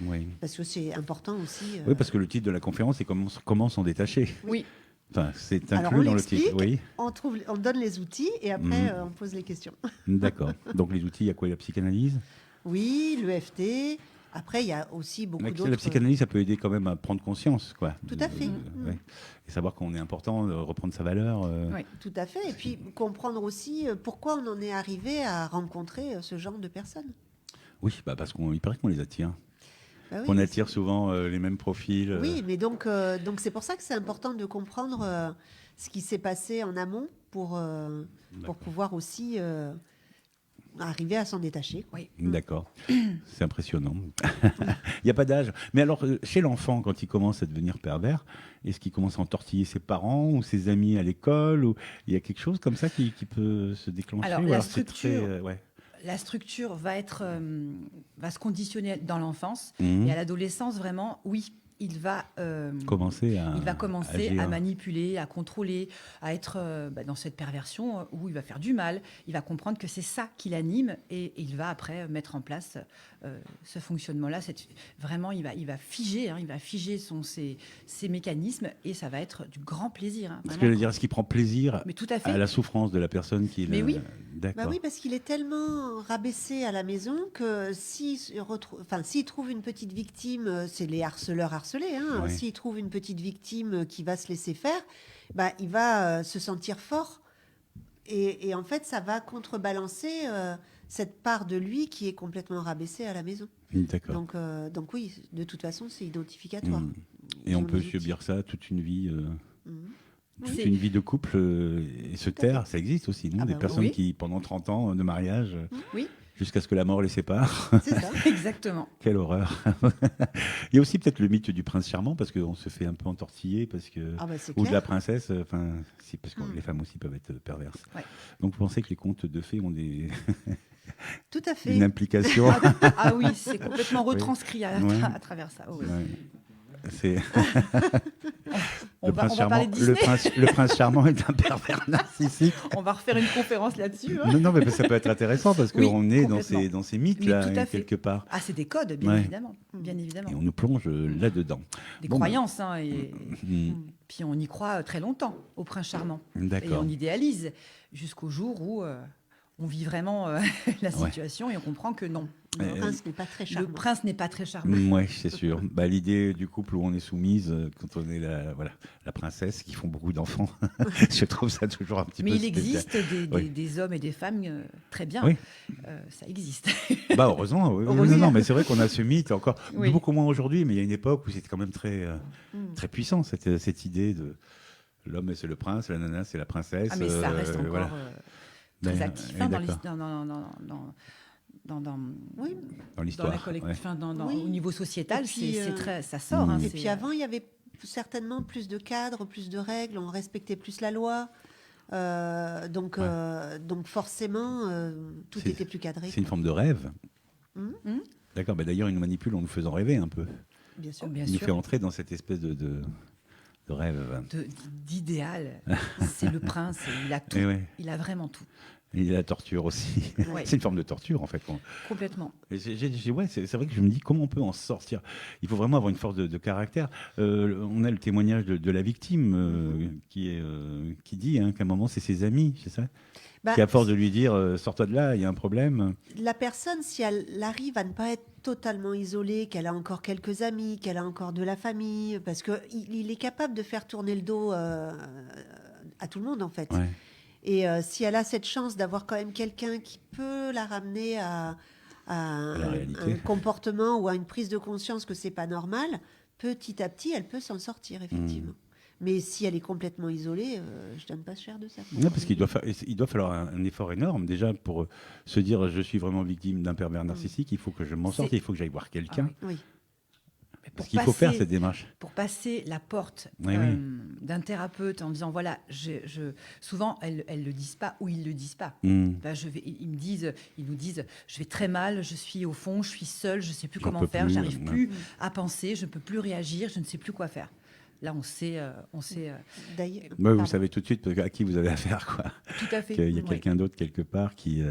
Speaker 1: Oui.
Speaker 3: parce que c'est important aussi.
Speaker 1: Oui, parce que le titre de la conférence, c'est comment s'en détacher.
Speaker 4: Oui.
Speaker 1: Enfin, c'est
Speaker 3: Alors,
Speaker 1: inclus
Speaker 3: on
Speaker 1: dans le titre.
Speaker 3: l'explique.
Speaker 1: Oui.
Speaker 3: On donne les outils et après,
Speaker 1: Mhm.
Speaker 3: on pose les questions.
Speaker 1: D'accord. Donc les outils, il y a quoi? La psychanalyse.
Speaker 3: Oui, l'EFT. Après, il y a aussi beaucoup
Speaker 1: La
Speaker 3: d'autres.
Speaker 1: psychanalyse, ça peut aider quand même à prendre conscience, quoi.
Speaker 3: Tout à fait.
Speaker 1: Ouais. Et savoir qu'on est important, de reprendre sa valeur.
Speaker 4: Oui.
Speaker 3: Tout à fait. Et puis comprendre aussi pourquoi on en est arrivé à rencontrer ce genre de personnes.
Speaker 1: Oui, parce qu'il paraît qu'on les attire.
Speaker 3: Bah oui,
Speaker 1: Qu'on
Speaker 3: mais
Speaker 1: attire souvent les mêmes profils.
Speaker 3: oui, mais donc c'est pour ça que c'est important de comprendre ce qui s'est passé en amont pour
Speaker 1: D'accord.
Speaker 3: pouvoir aussi arriver à s'en détacher.
Speaker 4: Oui.
Speaker 1: D'accord. C'est impressionnant. Il n'y a pas d'âge. Mais alors, chez l'enfant, quand il commence à devenir pervers, est-ce qu'il commence à entortiller ses parents ou ses amis à l'école, ou il y a quelque chose comme ça qui peut se déclencher?
Speaker 4: Alors,
Speaker 1: ou
Speaker 4: la
Speaker 1: c'est
Speaker 4: structure-
Speaker 1: ouais.
Speaker 4: La structure va se conditionner dans l'enfance
Speaker 1: Mhm.
Speaker 4: et à l'adolescence, vraiment, oui, il va
Speaker 1: Commencer
Speaker 4: commencer à
Speaker 1: agir.
Speaker 4: manipuler, à contrôler, à être dans cette perversion où il va faire du mal. Il va comprendre que c'est ça qui l'anime et il va après mettre en place ce fonctionnement-là. Vraiment, il va figer, il va figer ses mécanismes et ça va être du grand plaisir.
Speaker 1: Ce que
Speaker 4: Vraiment.
Speaker 1: je veux dire, est-ce qu'il prend plaisir
Speaker 4: Mais tout à fait.
Speaker 1: à la souffrance de la personne qui
Speaker 4: Mais oui.
Speaker 1: D'accord.
Speaker 3: Bah oui, parce qu'il est tellement rabaissé à la maison que s'il trouve une petite victime, c'est les harceleurs harcelés, hein,
Speaker 1: Ouais.
Speaker 3: s'il trouve une petite victime qui va se laisser faire, bah, il va se sentir fort. Et en fait, ça va contrebalancer cette part de lui qui est complètement rabaissée à la maison.
Speaker 1: D'accord.
Speaker 3: Donc oui, de toute façon, c'est identificatoire.
Speaker 1: Mhm. Et
Speaker 3: Ils
Speaker 1: on
Speaker 3: ont
Speaker 1: peut
Speaker 3: des outils.
Speaker 1: subir ça toute une vie.
Speaker 3: Mhm.
Speaker 1: Toute
Speaker 4: C'est-
Speaker 1: une vie de couple et se
Speaker 3: Tout à
Speaker 1: taire, ça existe aussi, non?
Speaker 3: Ah
Speaker 1: Des
Speaker 3: bah oui.
Speaker 1: personnes
Speaker 4: Oui.
Speaker 1: qui, pendant 30 ans de mariage,
Speaker 4: Oui,
Speaker 1: jusqu'à ce que la mort les sépare.
Speaker 3: C'est ça.
Speaker 4: exactement.
Speaker 1: Quelle horreur. Il y a aussi peut-être le mythe du prince charmant, parce qu'on se fait un peu entortiller, parce que...
Speaker 3: Ah bah c'est
Speaker 1: ou de la
Speaker 3: clair.
Speaker 1: princesse, enfin, si, parce que
Speaker 3: Mm.
Speaker 1: les femmes aussi peuvent être perverses.
Speaker 4: Ouais.
Speaker 1: Donc vous pensez que les contes de fées ont
Speaker 3: Tout à fait.
Speaker 1: une implication?
Speaker 4: Ah oui, c'est complètement retranscrit
Speaker 1: Ouais.
Speaker 4: à travers ça. Oh oui.
Speaker 1: Ouais. C'est
Speaker 4: On va parler de
Speaker 1: le
Speaker 4: Disney.
Speaker 1: le prince charmant est un pervers narcissique.
Speaker 4: On va refaire une conférence là-dessus. hein.
Speaker 1: Non, mais ça peut être intéressant parce
Speaker 4: Oui,
Speaker 1: qu'on est dans
Speaker 4: complètement.
Speaker 1: dans ces mythes
Speaker 4: Mais
Speaker 1: là
Speaker 4: tout à fait.
Speaker 1: quelque part,
Speaker 4: Ah, c'est des codes, bien
Speaker 1: Ouais.
Speaker 4: évidemment. Bien évidemment.
Speaker 1: et on nous plonge là-dedans.
Speaker 4: Des
Speaker 1: Bon,
Speaker 4: croyances. hein, et
Speaker 1: Hmm,
Speaker 4: puis on y croit très longtemps au prince charmant. Et
Speaker 1: D'accord.
Speaker 4: on idéalise jusqu'au jour où on vit vraiment la
Speaker 1: Ouais.
Speaker 4: situation et on comprend que non.
Speaker 3: Le prince n'est pas très
Speaker 4: Le
Speaker 3: charmant.
Speaker 4: prince n'est pas très charmant.
Speaker 1: Oui, c'est sûr. L'idée du couple où on est soumise, quand on est la princesse, qui font beaucoup d'enfants, je trouve ça toujours un petit
Speaker 4: Mais
Speaker 1: peu
Speaker 4: il
Speaker 1: spécial.
Speaker 4: existe
Speaker 1: Oui.
Speaker 4: des hommes et des femmes très bien.
Speaker 1: Oui.
Speaker 4: Ça existe.
Speaker 1: Heureusement, oui.
Speaker 4: Heureusement.
Speaker 1: Non, mais c'est vrai qu'on a ce mythe encore,
Speaker 4: Oui.
Speaker 1: beaucoup moins aujourd'hui, mais il y a une époque où c'était quand même très,
Speaker 3: Mm.
Speaker 1: très puissant, cette idée de l'homme c'est le prince, la nana c'est la princesse.
Speaker 4: Ah, mais ça reste encore
Speaker 1: voilà.
Speaker 4: très
Speaker 1: Ben,
Speaker 4: actif
Speaker 1: oui,
Speaker 4: hein,
Speaker 1: d'accord.
Speaker 3: Oui.
Speaker 1: Dans l'histoire.
Speaker 4: dans la collecte-
Speaker 1: ouais.
Speaker 4: enfin,
Speaker 3: Oui.
Speaker 4: au niveau sociétal,
Speaker 3: Et puis,
Speaker 4: c'est très, ça sort. hein,
Speaker 3: Et
Speaker 4: c'est-
Speaker 3: puis avant, il y avait certainement plus de cadres, plus de règles, on respectait plus la loi. Donc forcément, tout
Speaker 1: C'est-
Speaker 3: était plus cadré.
Speaker 1: C'est une forme de rêve.
Speaker 3: Mhm.
Speaker 1: D'accord, d'ailleurs, il nous manipule en nous faisant rêver un peu.
Speaker 3: Bien sûr.
Speaker 4: Oh, bien
Speaker 1: Il nous
Speaker 4: sûr.
Speaker 1: fait entrer dans cette espèce de rêve.
Speaker 4: D'idéal. C'est le prince. Il a tout.
Speaker 1: Et ouais.
Speaker 4: Il a vraiment tout.
Speaker 1: Il y a la torture aussi.
Speaker 4: Ouais.
Speaker 1: C'est une forme de torture, en fait.
Speaker 4: Complètement.
Speaker 1: Et ouais, c'est vrai que je me dis comment on peut en sortir. Il faut vraiment avoir une force de caractère. On a le témoignage de la victime qui dit qu'à un moment, c'est ses amis, c'est ça
Speaker 3: Bah,
Speaker 1: qui, à force de lui dire sors-toi de là, il y a un problème.
Speaker 3: la personne, si elle arrive à ne pas être totalement isolée, qu'elle a encore quelques amis, qu'elle a encore de la famille, parce qu'il est capable de faire tourner le dos à tout le monde, en fait.
Speaker 1: Ouais.
Speaker 3: Et si elle a cette chance d'avoir quand même quelqu'un qui peut la ramener à
Speaker 1: la réalité.
Speaker 3: un comportement ou à une prise de conscience que c'est pas normal, petit à petit, elle peut s'en sortir, effectivement. Mais si elle est complètement isolée, je donne pas cher de ça.
Speaker 1: Non, parce qu'il doit falloir un effort énorme déjà pour se dire je suis vraiment victime d'un pervers narcissique, il faut que je m'en sorte, il faut que j'aille voir quelqu'un.
Speaker 4: Ah
Speaker 3: Oui.
Speaker 1: Parce qu'il faut faire cette démarche.
Speaker 4: Pour passer la porte
Speaker 1: Oui.
Speaker 4: d'un thérapeute en disant voilà, souvent elles le disent pas ou ils le disent pas. Enfin, ils nous disent je vais très mal, je suis au fond, je suis seule, je sais plus
Speaker 1: J'en
Speaker 4: comment
Speaker 1: peux
Speaker 4: faire,
Speaker 1: plus,
Speaker 4: j'arrive plus à penser, je peux plus réagir, je ne sais plus quoi faire. Là, on sait.
Speaker 3: D'ailleurs,
Speaker 1: Ouais, vous
Speaker 3: pardon.
Speaker 1: savez tout de suite à qui vous avez affaire, quoi.
Speaker 4: Tout à fait.
Speaker 1: Qu'il y a
Speaker 4: Oui.
Speaker 1: quelqu'un d'autre quelque part qui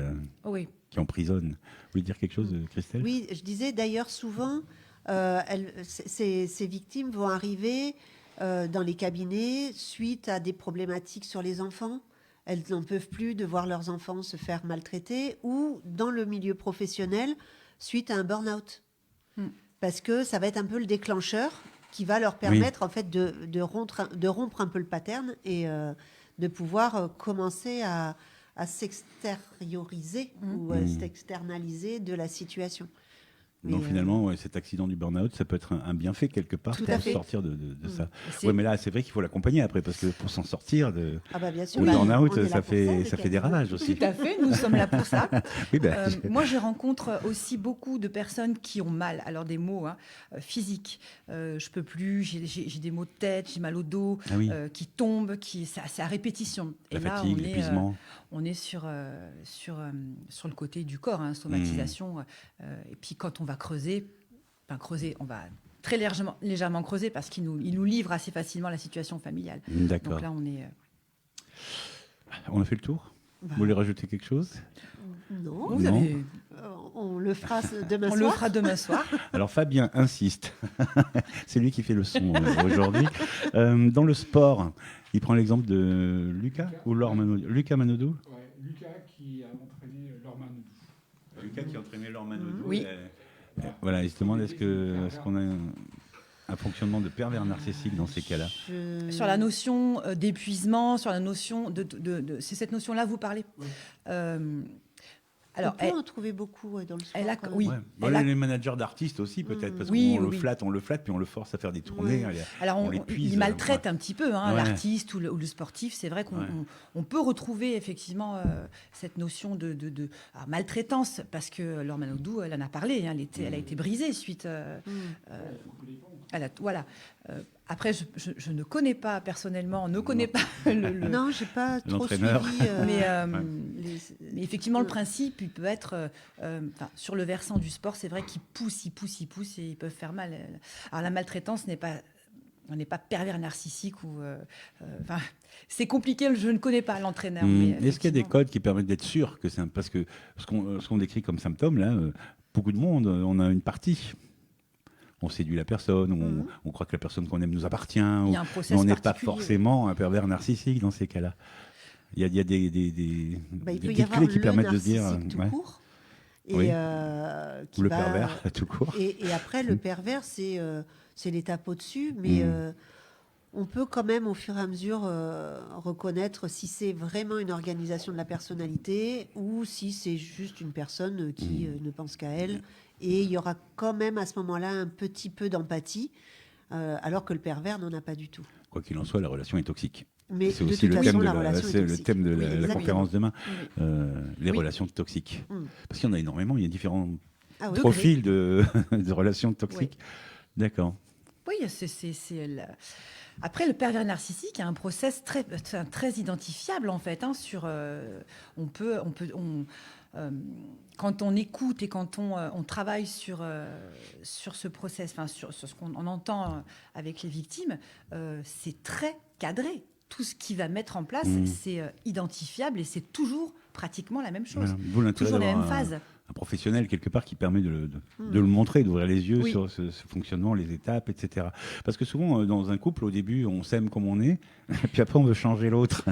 Speaker 4: Oui.
Speaker 1: emprisonne. Vous voulez dire quelque chose, Christelle?
Speaker 3: Oui, je disais d'ailleurs souvent, ces victimes vont arriver dans les cabinets suite à des problématiques sur les enfants. Elles n'en peuvent plus de voir leurs enfants se faire maltraiter ou dans le milieu professionnel suite à un burn-out. Parce que ça va être un peu le déclencheur qui va leur permettre en fait de rompre un peu le pattern et de pouvoir commencer à s'extérioriser ou s'externaliser de la situation.
Speaker 1: Donc
Speaker 3: Mais,
Speaker 1: finalement, cet accident du burn-out, ça peut être un bienfait quelque part
Speaker 3: Tout
Speaker 1: pour
Speaker 3: à fait.
Speaker 1: sortir de ça.
Speaker 4: C'est-
Speaker 1: Oui, mais là, c'est vrai qu'il faut l'accompagner après, parce que pour s'en sortir de
Speaker 3: Ah bah bien sûr.
Speaker 1: le
Speaker 3: Bah, on
Speaker 1: burn-out,
Speaker 3: est là
Speaker 1: ça
Speaker 3: pour
Speaker 1: fait
Speaker 3: Catherine.
Speaker 1: des ravages aussi.
Speaker 4: Tout à fait, nous sommes là pour ça.
Speaker 1: Oui, ben,
Speaker 4: Moi, je rencontre aussi beaucoup de personnes qui ont mal. Alors, des maux physiques. Je peux plus, j'ai des maux de tête, j'ai mal au dos,
Speaker 1: Ah oui.
Speaker 4: qui tombent, c'est à répétition.
Speaker 1: La
Speaker 4: Et là,
Speaker 1: fatigue, l'épuisement.
Speaker 4: on est sur le côté du corps, somatisation. Et puis, quand on va creuser, on va très légèrement creuser parce qu'il nous livre assez facilement la situation familiale.
Speaker 1: D'accord.
Speaker 4: Donc là, on est...
Speaker 1: On a fait le tour.
Speaker 3: Bah,
Speaker 1: Vous voulez rajouter quelque chose?
Speaker 3: non,
Speaker 4: Vous
Speaker 1: Non.
Speaker 4: avez-
Speaker 3: on le fera demain
Speaker 4: on
Speaker 3: soir.
Speaker 4: le fera demain soir.
Speaker 1: Alors Fabien insiste. C'est lui qui fait le son aujourd'hui. Dans le sport, il prend l'exemple de Lucas ou Laure Manodou. Lucas Manodou.
Speaker 2: Ouais, Lucas qui a entraîné Laure Manodou.
Speaker 1: Lucas qui a entraîné Laure Manodou.
Speaker 4: Oui.
Speaker 1: Voilà, il se demande est-ce qu'on a un fonctionnement de pervers narcissique dans ces cas-là?
Speaker 4: Sur la notion d'épuisement, sur la notion c'est cette notion-là vous parlez.
Speaker 2: Oui.
Speaker 4: Alors,
Speaker 3: on peut en trouver beaucoup dans le sport.
Speaker 4: elle a-
Speaker 3: quand même.
Speaker 4: oui.
Speaker 1: Ouais.
Speaker 4: Elle
Speaker 1: Bon,
Speaker 4: a-
Speaker 1: les managers d'artistes aussi peut-être parce
Speaker 4: Oui,
Speaker 1: qu'on
Speaker 4: oui.
Speaker 1: on le flatte, puis on le force à faire des tournées.
Speaker 3: Ouais.
Speaker 4: Alors,
Speaker 1: on l'épuise,
Speaker 4: il maltraite
Speaker 1: ouais.
Speaker 4: un petit peu
Speaker 1: Ouais.
Speaker 4: l'artiste ou le sportif. C'est vrai qu'on
Speaker 1: Ouais.
Speaker 4: on peut retrouver effectivement cette notion de maltraitance, parce que Laure Manodou, elle en a parlé. Elle a été brisée suite. Voilà. Après, je ne connais pas personnellement, on ne connaît pas le.
Speaker 3: Non, j'ai pas trop suivi.
Speaker 1: L'entraîneur.
Speaker 4: Mais effectivement, le principe, il peut être, sur le versant du sport, c'est vrai qu'ils poussent et ils peuvent faire mal. Alors la maltraitance on n'est pas pervers narcissique ou. C'est compliqué, je ne connais pas l'entraîneur. mais
Speaker 1: Est-ce qu'il y a des
Speaker 4: effectivement-
Speaker 1: codes qui permettent d'être sûr que c'est parce que ce qu'on décrit comme symptômes là, beaucoup de monde, on a une partie. On séduit la personne, on croit que la personne qu'on aime nous appartient,
Speaker 4: Il y a un
Speaker 1: mais
Speaker 4: process
Speaker 1: on n'est pas
Speaker 4: particulier.
Speaker 1: forcément un pervers narcissique dans ces cas-là. Il y a des
Speaker 3: Bah, il peut y
Speaker 1: petites
Speaker 3: avoir
Speaker 1: clés qui
Speaker 3: le
Speaker 1: permettent de dire
Speaker 3: narcissique tout
Speaker 1: ouais.
Speaker 3: court. Et,
Speaker 1: Oui.
Speaker 3: qui
Speaker 1: Ou le
Speaker 3: va-
Speaker 1: pervers tout court.
Speaker 3: Et après, le pervers, c'est l'étape au-dessus, mais on peut quand même, au fur et à mesure, reconnaître si c'est vraiment une organisation de la personnalité ou si c'est juste une personne qui ne pense qu'à elle. Et il y aura quand même à ce moment-là un petit peu d'empathie, alors que le pervers n'en a pas du tout.
Speaker 1: Quoi qu'il en soit, la relation est toxique.
Speaker 3: Mais
Speaker 1: C'est
Speaker 3: de
Speaker 1: aussi
Speaker 3: toute
Speaker 1: le
Speaker 3: façon,
Speaker 1: thème de
Speaker 3: la relation est
Speaker 1: c'est le
Speaker 3: toxique.
Speaker 1: thème de
Speaker 3: Oui,
Speaker 1: la
Speaker 3: exactement.
Speaker 1: conférence demain.
Speaker 4: Oui.
Speaker 1: Les
Speaker 4: Oui.
Speaker 1: relations toxiques.
Speaker 3: Mm.
Speaker 1: Parce qu'il y en a énormément, il y a différents
Speaker 3: Ah oui.
Speaker 1: profils de relations toxiques. D'accord.
Speaker 4: Oui, Après, le pervers narcissique a un process très identifiable en fait. Quand on écoute et quand on travaille sur ce process, sur ce qu'on entend avec les victimes, c'est très cadré. tout ce qu'il va mettre en place, c'est identifiable et c'est toujours pratiquement la même chose.
Speaker 1: Voilà. D'où l'intérêt
Speaker 4: Toujours les mêmes
Speaker 1: d'avoir
Speaker 4: phases.
Speaker 1: un professionnel quelque part qui permet de le montrer, d'ouvrir les yeux
Speaker 4: Oui.
Speaker 1: sur ce fonctionnement, les étapes, etc. Parce que souvent, dans un couple, au début, on s'aime comme on est, et puis après, on veut changer l'autre.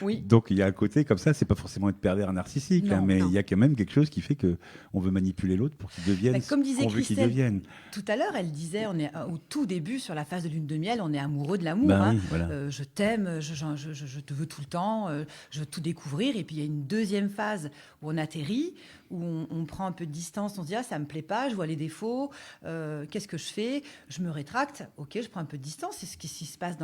Speaker 4: Oui.
Speaker 1: Donc il y a un côté comme ça, c'est pas forcément être pervers narcissique,
Speaker 4: Non,
Speaker 1: mais
Speaker 3: non.
Speaker 1: il y a quand même quelque chose qui fait que on veut manipuler l'autre pour qu'il devienne
Speaker 4: Mais comme
Speaker 1: ce
Speaker 4: disait
Speaker 1: qu'on veut qu'il
Speaker 4: Christelle,
Speaker 1: devienne.
Speaker 4: Tout à l'heure, elle disait, on est au tout début sur la phase de lune de miel, on est amoureux de l'amour.
Speaker 1: Bah
Speaker 4: hein.
Speaker 1: oui, voilà.
Speaker 4: Je t'aime, je te veux tout le temps, je veux tout découvrir. Et puis il y a une deuxième phase où on atterrit, où on prend un peu de distance, on se dit ça me plaît pas, je vois les défauts, qu'est-ce que je fais? Je me rétracte, ok, je prends un peu de distance, c'est ce qui se passe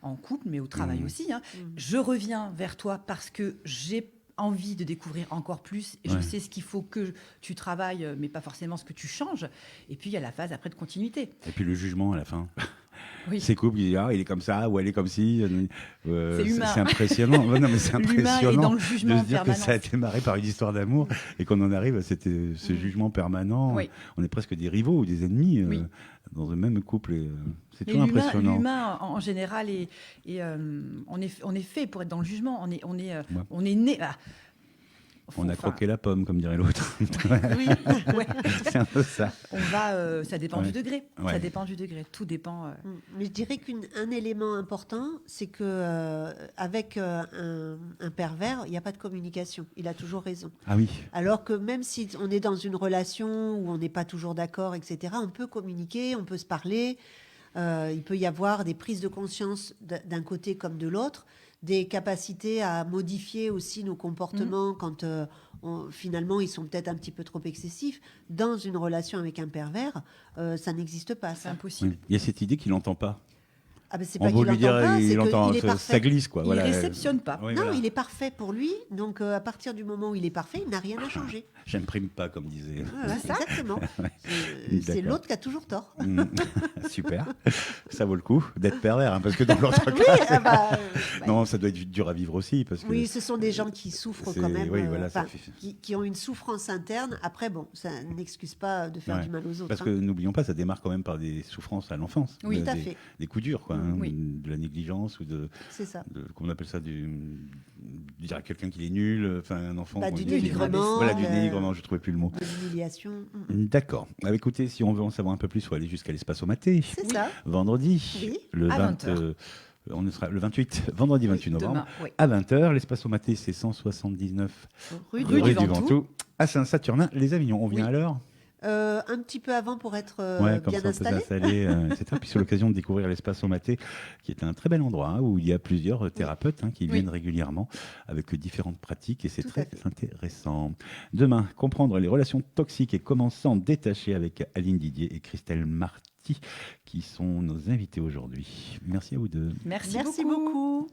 Speaker 4: en couple, mais au travail aussi. Hein. Je reviens vers toi parce que j'ai envie de découvrir encore plus et je
Speaker 1: Ouais.
Speaker 4: sais ce qu'il faut que tu travailles, mais pas forcément ce que tu changes. Et puis il y a la phase après de continuité.
Speaker 1: Et puis le jugement à la fin.
Speaker 4: Oui.
Speaker 1: Ces couples, ils disent il est comme ça ou elle est comme si.
Speaker 4: C'est humain.
Speaker 1: C'est impressionnant. Ouais, non, mais c'est
Speaker 4: L'humain est
Speaker 1: impressionnant
Speaker 4: dans le
Speaker 1: de
Speaker 4: jugement
Speaker 1: se dire que
Speaker 4: permanent.
Speaker 1: ça a démarré par une histoire d'amour et qu'on en arrive à ce jugement permanent.
Speaker 4: Oui.
Speaker 1: On est presque des rivaux ou des ennemis
Speaker 4: Oui.
Speaker 1: dans un même couple. Et, c'est
Speaker 4: Et
Speaker 1: tout impressionnant.
Speaker 4: l'humain, en général, on est fait pour être dans le jugement.
Speaker 1: Ouais.
Speaker 4: On est né.
Speaker 1: On a croqué la pomme, comme dirait l'autre.
Speaker 4: Oui, ouais.
Speaker 1: C'est un peu ça.
Speaker 4: Ça dépend
Speaker 1: Ouais.
Speaker 4: du degré.
Speaker 1: Ouais.
Speaker 4: Ça dépend du degré. Tout dépend.
Speaker 3: Mais je dirais qu'un élément important, c'est que avec un pervers, il n'y a pas de communication. Il a toujours raison.
Speaker 1: Ah oui.
Speaker 3: Alors que même si on est dans une relation où on n'est pas toujours d'accord, etc., on peut communiquer, on peut se parler. Il peut y avoir des prises de conscience d'un côté comme de l'autre, des capacités à modifier aussi nos comportements quand finalement ils sont peut-être un petit peu trop excessifs. Dans une relation avec un pervers, ça n'existe pas.
Speaker 4: C'est
Speaker 3: Ça.
Speaker 4: impossible.
Speaker 1: Oui. Il y a cette idée qu'il n'entend pas.
Speaker 3: Ah ben c'est
Speaker 1: On
Speaker 3: pas
Speaker 1: veut
Speaker 3: qu'il
Speaker 1: lui dire,
Speaker 3: entend pas, c'est
Speaker 1: il entend,
Speaker 3: qu'il est
Speaker 1: ça
Speaker 3: parfait.
Speaker 1: glisse quoi.
Speaker 4: Il
Speaker 1: Voilà.
Speaker 4: réceptionne pas.
Speaker 1: Oui,
Speaker 3: Non,
Speaker 1: voilà.
Speaker 3: il est parfait pour lui. Donc à partir du moment où il est parfait, il n'a rien à changer.
Speaker 1: J'imprime pas, comme disait.
Speaker 3: Voilà, exactement. C'est
Speaker 1: D'accord.
Speaker 3: l'autre qui a toujours tort.
Speaker 1: Mm. Super. Ça vaut le coup d'être pervers, hein, parce que dans l'autre
Speaker 3: Oui,
Speaker 1: cas,
Speaker 3: ah bah,
Speaker 1: non, ça doit être dur à vivre aussi, parce que
Speaker 3: oui, ce sont des gens qui souffrent
Speaker 1: c'est-
Speaker 3: quand même,
Speaker 1: oui, voilà, ça
Speaker 3: enfin,
Speaker 1: fait-
Speaker 3: qui ont une souffrance interne. Après, bon, ça n'excuse pas de faire
Speaker 1: Ouais.
Speaker 3: du mal aux autres.
Speaker 1: parce
Speaker 3: hein.
Speaker 1: que n'oublions pas, ça démarre quand même par des souffrances à l'enfance,
Speaker 4: Oui,
Speaker 3: tout à
Speaker 1: des,
Speaker 3: fait.
Speaker 1: des coups durs, quoi, hein,
Speaker 4: Oui.
Speaker 1: de la négligence ou
Speaker 3: C'est ça.
Speaker 1: comment on appelle ça, de dire à quelqu'un qu'il est nul, enfin un enfant.
Speaker 3: Bah,
Speaker 1: qu'on
Speaker 3: du
Speaker 1: dit-
Speaker 3: dénigrement,
Speaker 1: Voilà, du dénigrement, je trouvais plus le mot.
Speaker 3: De l'humiliation. Mm.
Speaker 1: D'accord. Ah, écoutez, si on veut en savoir un peu plus, il faut aller jusqu'à l'espace au maté.
Speaker 3: C'est
Speaker 4: Oui.
Speaker 3: ça.
Speaker 1: Vendredi,
Speaker 3: Oui.
Speaker 1: le
Speaker 4: À
Speaker 1: 20,
Speaker 4: 20h.
Speaker 1: on sera le 28, vendredi 28 novembre,
Speaker 4: Demain, oui.
Speaker 1: à 20h. L'espace au maté, c'est 179
Speaker 3: Rue
Speaker 4: Rue
Speaker 3: du
Speaker 4: du Ventoux.
Speaker 1: à Saint-Saturnin, les Avignons. On vient
Speaker 4: Oui.
Speaker 1: à l'heure
Speaker 3: Un petit peu avant pour être
Speaker 1: Ouais, comme
Speaker 3: bien
Speaker 1: ça on peut
Speaker 3: installé.
Speaker 1: s'installer, etc. Puis c'est l'occasion de découvrir l'espace au maté, qui est un très bel endroit hein, où il y a plusieurs thérapeutes qui
Speaker 4: Oui.
Speaker 1: viennent régulièrement avec différentes pratiques et c'est
Speaker 3: Tout
Speaker 1: très
Speaker 3: à fait.
Speaker 1: intéressant. Demain, comprendre les relations toxiques et comment s'en détacher avec Aline Didier et Christelle Marty qui sont nos invités aujourd'hui. Merci à vous deux.
Speaker 4: Merci
Speaker 3: Merci
Speaker 4: beaucoup.
Speaker 3: beaucoup.